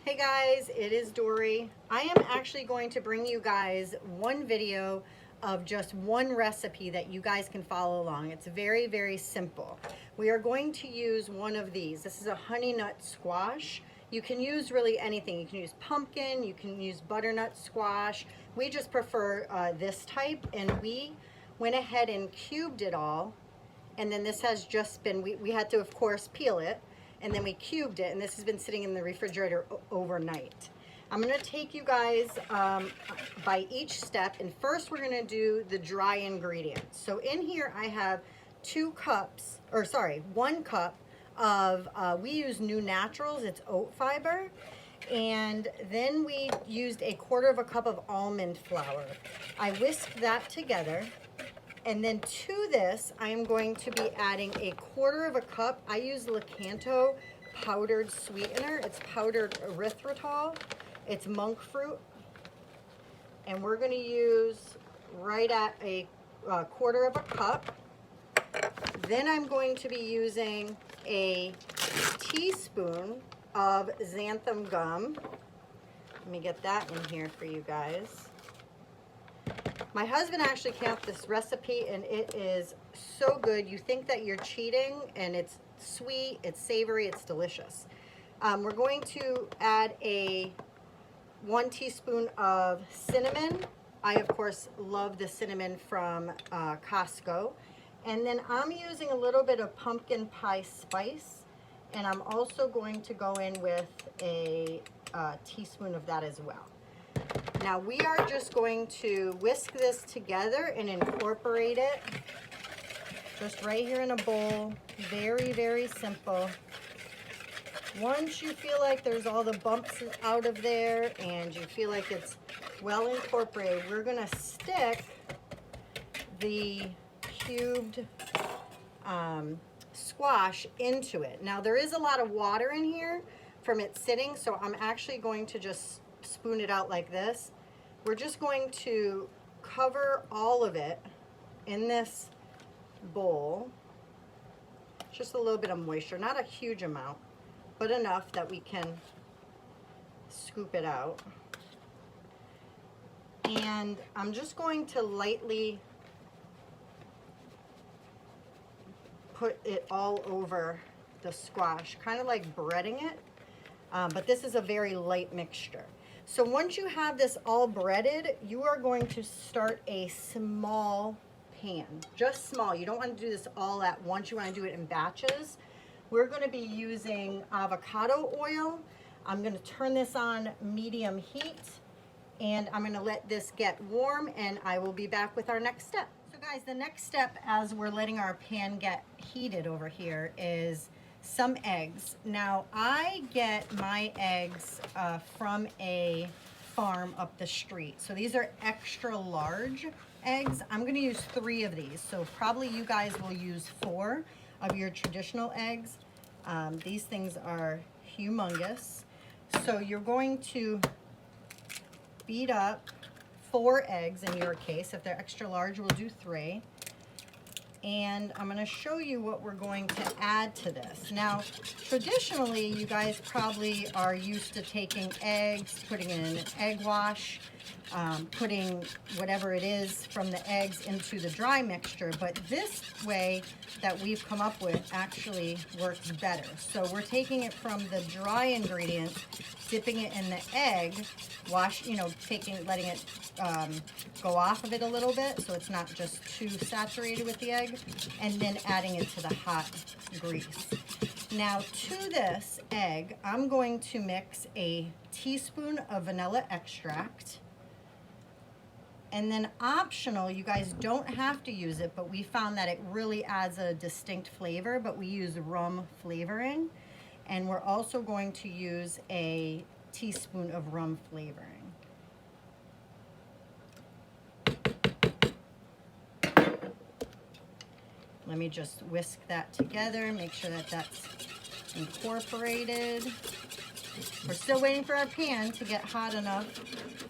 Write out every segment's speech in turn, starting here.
Hey guys, it is Dory. I am actually going to bring you guys one video of just one recipe that you guys can follow along. It's very, very simple. We are going to use one of these. This is a honey nut squash. You can use really anything. You can use pumpkin, you can use butternut squash. We just prefer this type, and we went ahead and cubed it all. And then this has just been, we had to, of course, peel it. And then we cubed it, and this has been sitting in the refrigerator overnight. I'm gonna take you guys by each step, and first we're gonna do the dry ingredients. So in here I have 1 cup of, we use New Naturals, it's oat fiber. And then we used 1/4 cup of almond flour. I whisked that together. And then to this, I am going to be adding 1/4 cup. I use lakanto powdered sweetener. It's powdered erythritol. It's monk fruit. And we're going to use right at 1/4 cup. Then I'm going to be using a teaspoon of xantham gum. Let me get that in here for you guys. My husband actually came up with this recipe, and it is so good. You think that you're cheating, and it's sweet, it's savory, it's delicious. We're going to add 1 teaspoon of cinnamon. I, of course, love the cinnamon from Costco. And then I'm using a little bit of pumpkin pie spice, and I'm also going to go in with a teaspoon of that as well. Now we are just going to whisk this together and incorporate it just right here in a bowl. Very, very simple. Once you feel like there's all the bumps out of there and you feel like it's well incorporated, we're gonna stick the cubed squash into it. Now there is a lot of water in here from it sitting, so I'm actually going to just spoon it out like this. We're just going to cover all of it in this bowl. Just a little bit of moisture, not a huge amount, but enough that we can scoop it out. And I'm just going to lightly put it all over the squash, kind of like breading it, but this is a very light mixture. So once you have this all breaded, you are going to start a small pan, just small. You don't want to do this all at once. You want to do it in batches. We're going to be using avocado oil. I'm going to turn this on medium heat, and I'm going to let this get warm, and I will be back with our next step. So guys, the next step as we're letting our pan get heated over here is some eggs. Now I get my eggs from a farm up the street. So these are extra large eggs. I'm going to use 3 of these. So probably you guys will use 4 of your traditional eggs. These things are humongous. So you're going to beat up 4 eggs in your case. If they're extra large, we'll do 3. And I'm going to show you what we're going to add to this. Now, traditionally, you guys probably are used to taking eggs, putting it in an egg wash, putting whatever it is from the eggs into the dry mixture, but this way that we've come up with actually works better. So we're taking it from the dry ingredients, dipping it in the egg, letting it go off of it a little bit so it's not just too saturated with the egg, and then adding it to the hot grease. Now to this egg, I'm going to mix a teaspoon of vanilla extract. And then optional, you guys don't have to use it, but we found that it really adds a distinct flavor, but we use rum flavoring. And we're also going to use a teaspoon of rum flavoring. Let me just whisk that together, make sure that that's incorporated. We're still waiting for our pan to get hot enough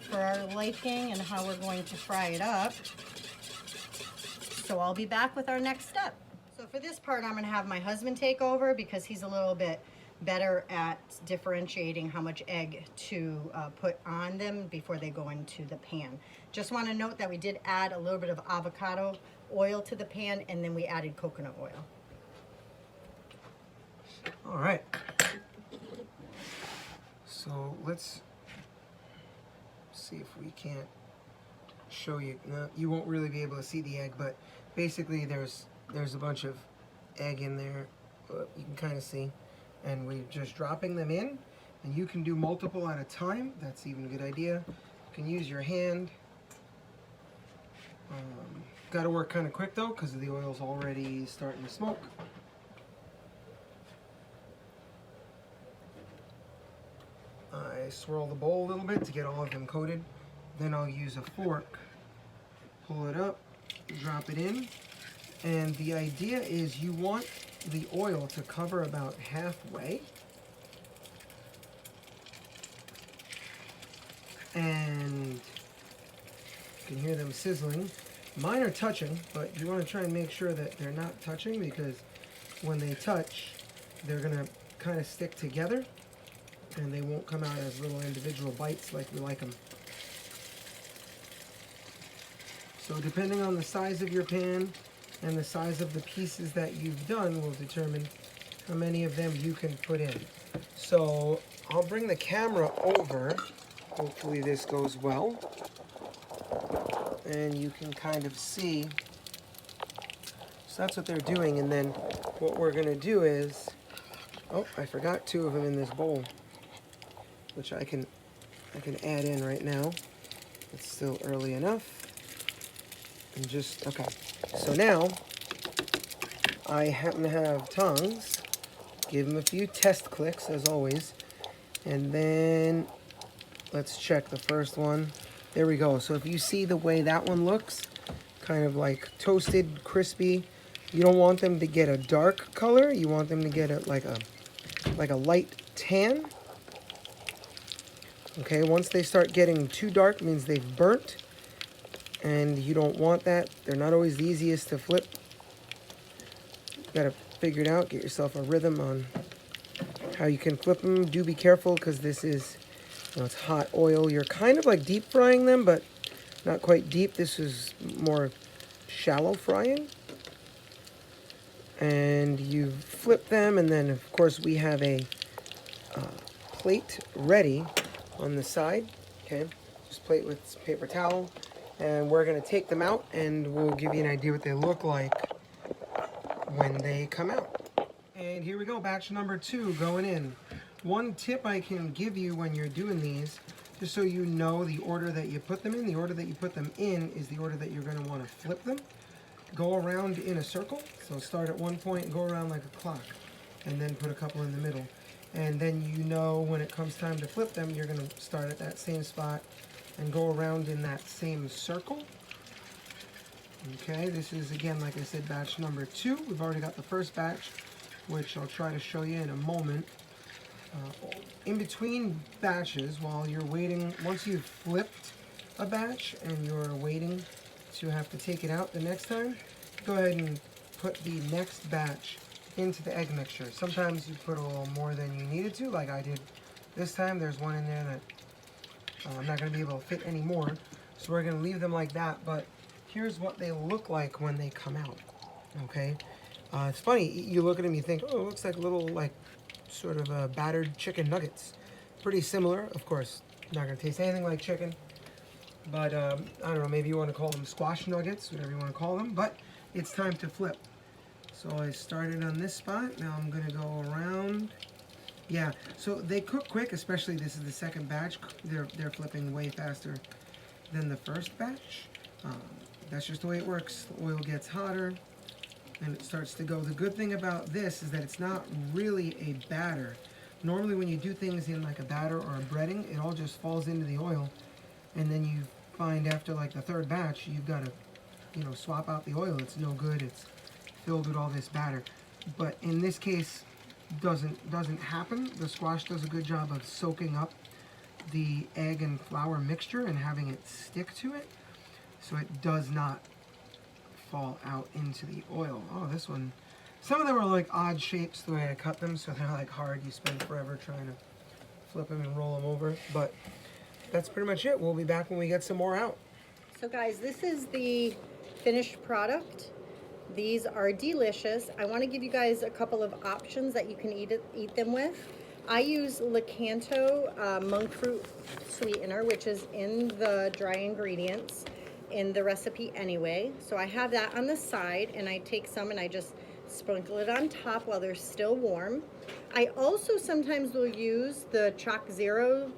for our liking and how we're going to fry it up. So I'll be back with our next step. So for this part, I'm going to have my husband take over because he's a little bit better at differentiating how much egg to put on them before they go into the pan. Just want to note that we did add a little bit of avocado oil to the pan, and then we added coconut oil. All right. So let's see if we can't show you. No, you won't really be able to see the egg, but basically there's a bunch of egg in there. You can kind of see, and we're just dropping them in, and you can do multiple at a time. That's even a good idea. You can use your hand. Got to work kind of quick though, because the oil's already starting to smoke. I swirl the bowl a little bit to get all of them coated. Then I'll use a fork, pull it up, drop it in, and the idea is you want the oil to cover about halfway. And you can hear them sizzling. Mine are touching, but you want to try and make sure that they're not touching, because when they touch, they're going to kind of stick together and they won't come out as little individual bites like we like them. So depending on the size of your pan and the size of the pieces that you've done will determine how many of them you can put in. So I'll bring the camera over. Hopefully this goes well. And you can kind of see. So that's what they're doing. And then what we're going to do is, oh, I forgot 2 of them in this bowl, which I can add in right now. It's still early enough. And just, okay. So now, I happen to have tongs. Give them a few test clicks, as always. And then, let's check the first one. There we go. So if you see the way that one looks, kind of like toasted, crispy, you don't want them to get a dark color. You want them to get like a light tan. Okay, once they start getting too dark, means they've burnt, and you don't want that. They're not always the easiest to flip. You gotta figure it out, get yourself a rhythm on how you can flip them. Do be careful, because this is, it's hot oil. You're kind of like deep frying them, but not quite deep. This is more shallow frying. And you flip them, and then of course we have a plate ready on the side. Okay, just plate with some paper towel, and we're going to take them out, and we'll give you an idea what they look like when they come out. And here we go, batch number 2 going in. One tip I can give you when you're doing these, just so you know the order that you put them in, the order that you put them in is the order that you're going to want to flip them. Go around in a circle, so start at one point and go around like a clock, and then put a couple in the middle. And then you know when it comes time to flip them, you're going to start at that same spot and go around in that same circle. Okay, this is, again, like I said, batch number 2. We've already got the first batch, which I'll try to show you in a moment. In between batches, while you're waiting, once you've flipped a batch and you're waiting to have to take it out the next time, go ahead and put the next batch into the egg mixture. Sometimes you put a little more than you needed to, like I did this time. There's one in there that I'm not going to be able to fit any more, so we're going to leave them like that. But here's what they look like when they come out. Okay, it's funny, you look at them, you think, oh, it looks like little, like, sort of battered chicken nuggets. Pretty similar, of course. Not going to taste anything like chicken, but I don't know, maybe you want to call them squash nuggets, whatever you want to call them. But it's time to flip. So I started on this spot. Now I'm going to go around. Yeah, so they cook quick, especially this is the second batch. They're flipping way faster than the first batch. That's just the way it works. The oil gets hotter and it starts to go. The good thing about this is that it's not really a batter. Normally when you do things in like a batter or a breading, it all just falls into the oil, and then you find after like the third batch, you've got to, swap out the oil. It's no good. It's filled with all this batter. But in this case, doesn't happen. The squash does a good job of soaking up the egg and flour mixture and having it stick to it, so it does not fall out into the oil. Oh, this one Some of them are like odd shapes the way I cut them, so they're like hard. You spend forever trying to flip them and roll them over. But that's pretty much it. We'll be back when we get some more out. So guys, this is the finished product. These are delicious. I want to give you guys a couple of options that you can eat them with. I use lakanto monk fruit sweetener, which is in the dry ingredients in the recipe anyway. So I have that on the side, and I take some and I just sprinkle it on top while they're still warm. I also sometimes will use the Chalk Zero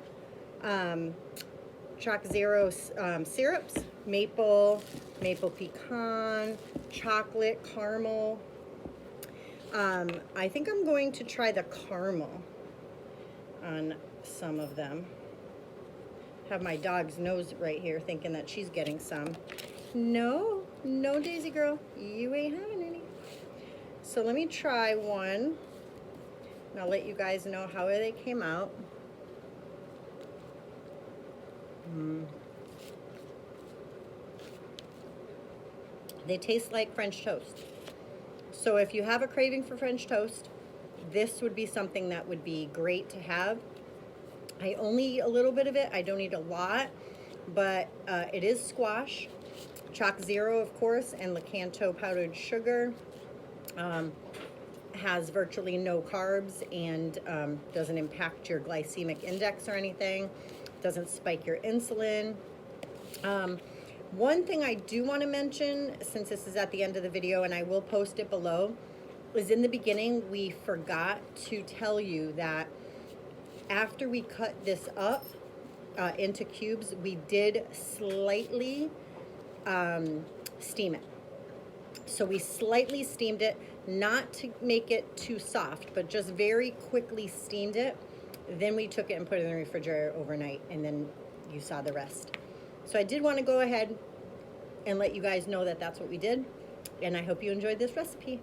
syrups, maple pecan, chocolate, caramel. I think I'm going to try the caramel on some of them. Have my dog's nose right here thinking that she's getting some. No, Daisy girl, you ain't having any. So let me try one, and I'll let you guys know how they came out. They taste like French toast. So if you have a craving for French toast, this would be something that would be great to have. I only eat a little bit of it. I don't eat a lot, but it is squash, Chalk Zero, of course, and lakanto powdered sugar. Has virtually no carbs and doesn't impact your glycemic index or anything. Doesn't spike your insulin. One thing I do want to mention, since this is at the end of the video, and I will post it below, is in the beginning we forgot to tell you that after we cut this up into cubes, we did slightly steam it. So we slightly steamed it, not to make it too soft, but just very quickly steamed it. Then we took it and put it in the refrigerator overnight, and then you saw the rest. So I did want to go ahead and let you guys know that that's what we did, and I hope you enjoyed this recipe.